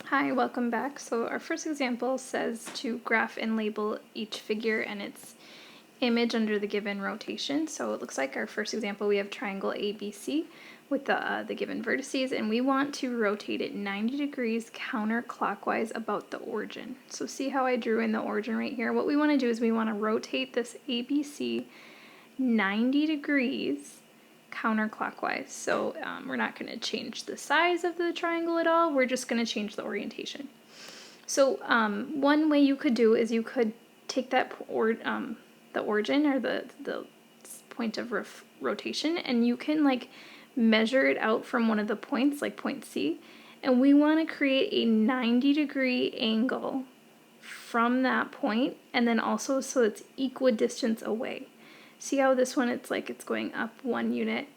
Hi, welcome back. So our first example says to graph and label each figure and its image under the given rotation. So it looks like our first example, we have triangle ABC with the given vertices, and we want to rotate it 90 degrees counterclockwise about the origin. So see how I drew in the origin right here? What we want to do is we want to rotate this ABC 90 degrees counterclockwise. So we're not going to change the size of the triangle at all. We're just going to change the orientation. So one way you could do is you could take that the origin or the point of rotation, and you can like measure it out from one of the points, like point C, and we want to create a 90-degree angle from that point, and then also so it's equidistant away. See how this one, it's like it's going up one unit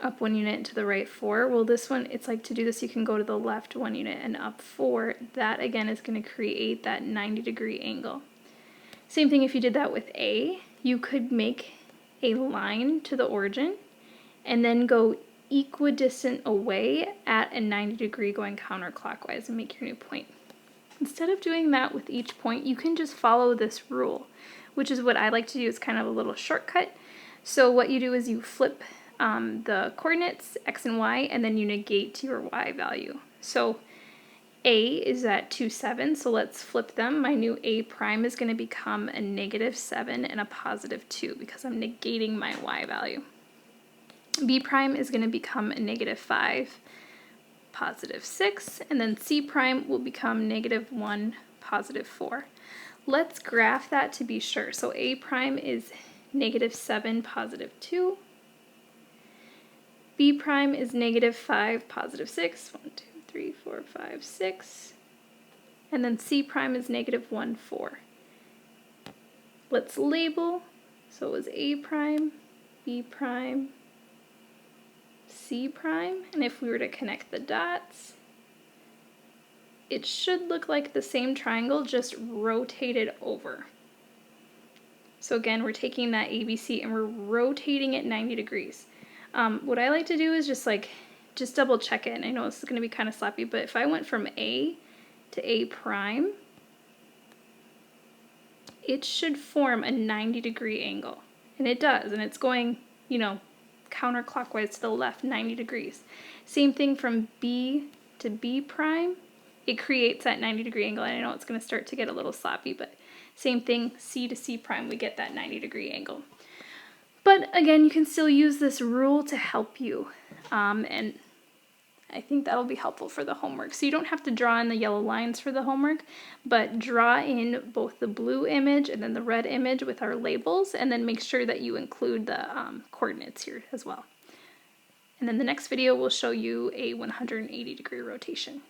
and to the right 4. Well, this one, it's like to do this, you can go to the left 1 unit and up 4. That again is going to create that 90-degree angle. Same thing if you did that with A. You could make a line to the origin and then go equidistant away at a 90-degree going counterclockwise and make your new point. Instead of doing that with each point, you can just follow this rule, which is what I like to do. It's kind of a little shortcut. So what you do is you flip the coordinates, x and y, and then you negate your y value. So A is at 2, 7, so let's flip them. My new A prime is going to become a -7 and a +2 because I'm negating my y value. B prime is going to become a -5, +6, and then C prime will become -1, +4. Let's graph that to be sure. So A prime is -7, +2. B prime is -5, +6. 1, 2, 3, 4, 5, 6. And then C prime is -1, 4. Let's label. So it was A prime, B prime, C prime. And if we were to connect the dots, it should look like the same triangle, just rotated over. So again, we're taking that ABC and we're rotating it 90 degrees. What I like to do is just double check it. And I know this is going to be kind of sloppy, but if I went from A to A prime, it should form a 90-degree angle. And it does, and it's going, you know, counterclockwise to the left 90 degrees. Same thing from B to B prime. It creates that 90-degree angle. And I know it's going to start to get a little sloppy, but same thing, C to C prime, we get that 90-degree angle. But again, you can still use this rule to help you, and I think that'll be helpful for the homework. So you don't have to draw in the yellow lines for the homework, but draw in both the blue image and then the red image with our labels, and then make sure that you include the coordinates here as well. And then the next video will show you a 180-degree rotation.